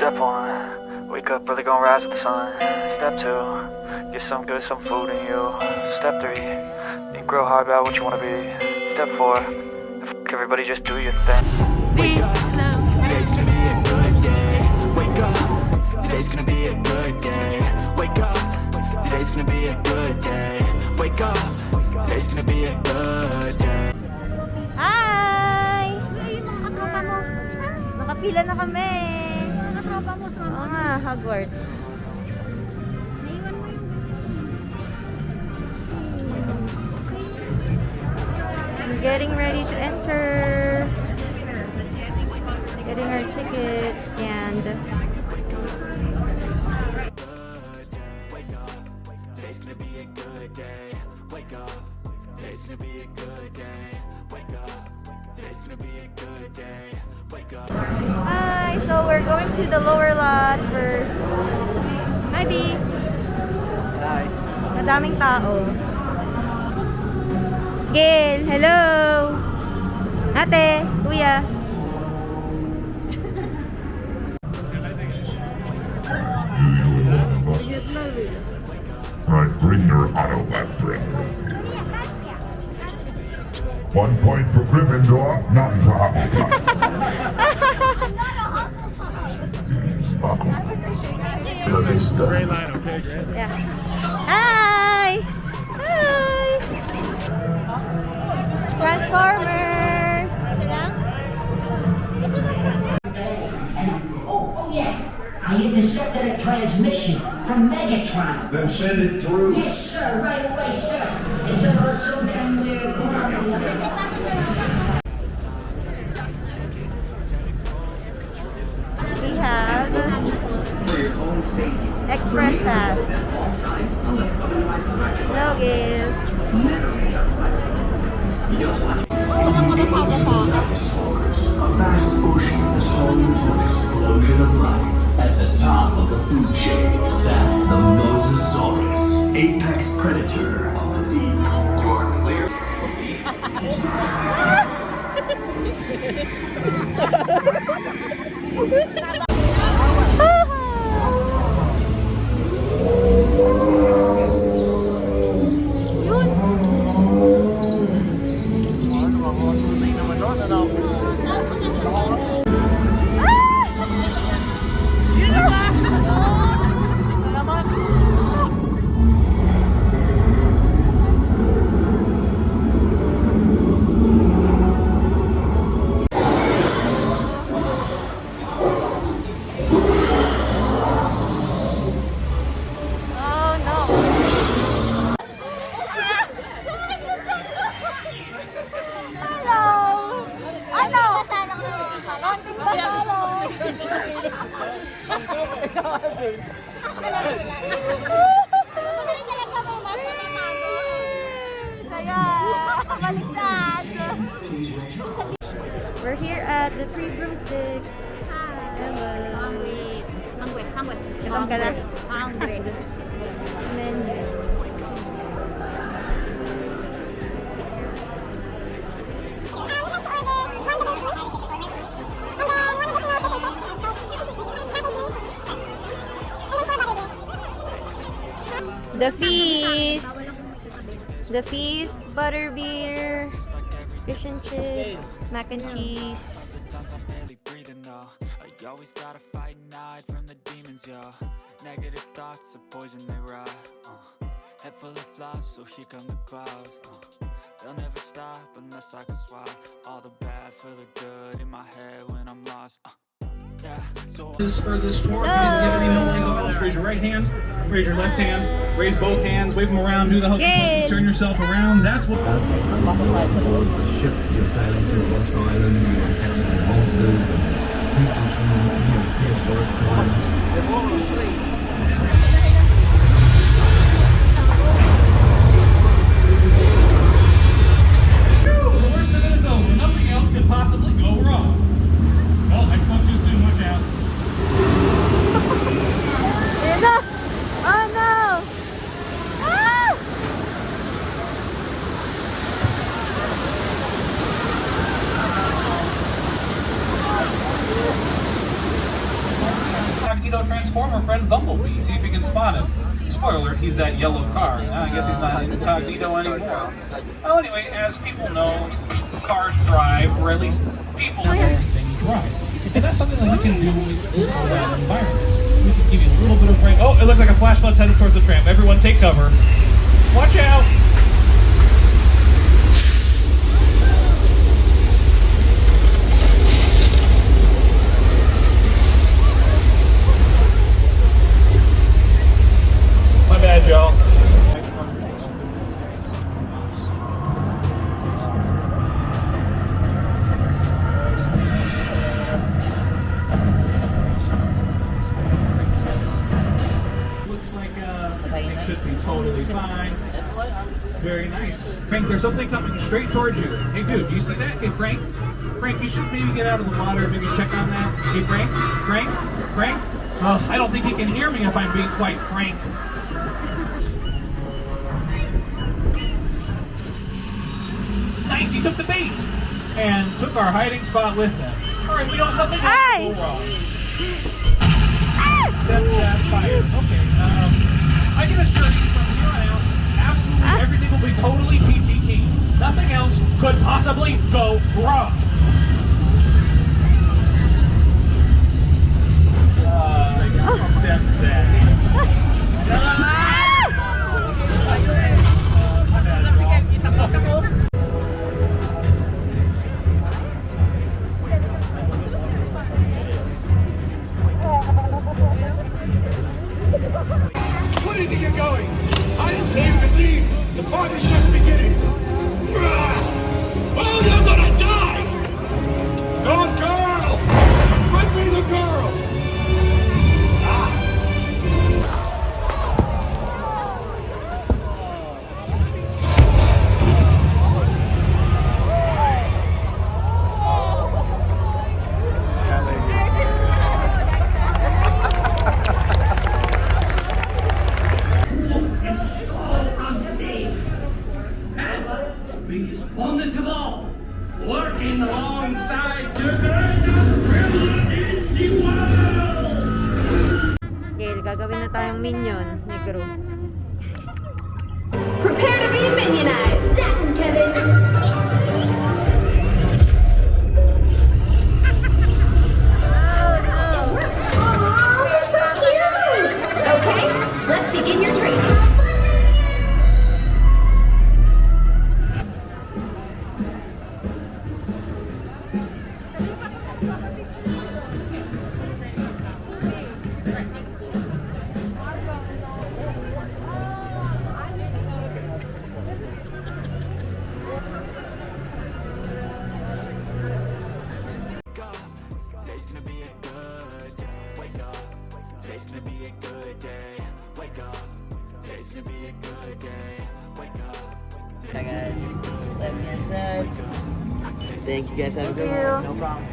Step 1, wake up early, gonna rise with the sun. Step 2, get some good, some food in you. Step 3, think real hard about what you wanna be. Step 4, everybody just do your thing. Wake up, today's gonna be a good day. Wake up, today's gonna be a good day. Wake up, today's gonna be a good day. Wake up, today's gonna be a good day. Hi! Mga katropa mo. Nakapila na kami. Mga katropa mo sa Oo nga, Hogwarts. naiwan mo yung I'm getting ready to enter. Getting our tickets scanned. Today's gonna be a good day. Wake up, today's gonna be a good day. Wake up, today's gonna be a good day. Wake up. Hi! So we're going to the lower lot first. Hi, B! Hi. Madaming tao. Gail, hello! Ate, kuya. Right, bring your auto back, brethren. 1 point for Gryffindor, none for Hufflepuff. La vista. Yeah. Hi! Hi! Transformers! Oh yeah. I intercepted a transmission from Megatron. Then send it through. Yes, sir. Right away, sir. It's also down there. We have Express Pass. Hello, Gail. Dinosaurs. A vast ocean is home to an explosion of life. At the top of the food chain sat the Mosasaurus, apex predator of the deep. You are the slayer. Oh no. Hello. Ano? Konting pasalong. Saya. Baliktad. We're here at the Three Broomsticks. Hello. hungry. Gutom ka na? Hungry. Menu. The feast. The feast, butterbeer, fish and chips, mac and cheese. Sometimes I'm barely breathing though. I always gotta fight and hide from the demons, yo. Negative thoughts are poison, they rot. Head full of flies, so here come the clouds. They'll never stop unless I can swap all the bad for the good in my head when I'm lost. Yeah, so For this tour, if you didn't get any memories of us, raise your right hand, raise your left hand, raise both hands, wave them around, do the hokey pokey, turn yourself around. That's what. Ship your sailors to West Island, you encounter monsters and creatures from prehistoric times. The worst of it is over. Nothing else could possibly go wrong. Oh, I spoke too soon. Watch out. Oh no! Ah! incognito transformer friend Bumblebee. See if you can spot him. Spoiler alert, he's that yellow car. I guess he's not incognito anymore. Well, anyway, as people know, cars drive, or at least people and everything drive. And that's something that we can do with that environment. We can give you a little bit of rain. Oh, it looks like a flash flood's headed towards the tram. Everyone take cover. Watch out! My bad, y'all. Looks like it should be totally fine. It's very nice. Frank, there's something coming straight towards you. Hey, dude, do you see that? Hey, Frank? Frank, you should maybe get out of the water, maybe check on that. Hey, Frank? Frank? Frank? I don't think he can hear me if I'm being quite frank. Nice, he took the bait and took our hiding spot with him. All right, we don't have nothing else to go wrong. Set that fire. Okay. I can assure you from here on out, absolutely everything will be totally PG. Nothing else could possibly go wrong. Accept that. Where do you think you're going? I didn't tell you to leave. The party's just beginning. Oh, you're gonna die! No, girl! Bring me the girl! Biggest bonus of all, working alongside the greatest criminal in the world! Gail, gagawin na tayong minion ni Gru. Prepare to be minionized. Zach and Kevin. Oh, you're so cute. Okay, let's begin your training. Today's gonna be a good day. Wake up. Today's gonna be a good day. Wake up. Today's gonna be a good day. Wake up. Hi guys, let me inside. Thank you guys, have a good one. No problem.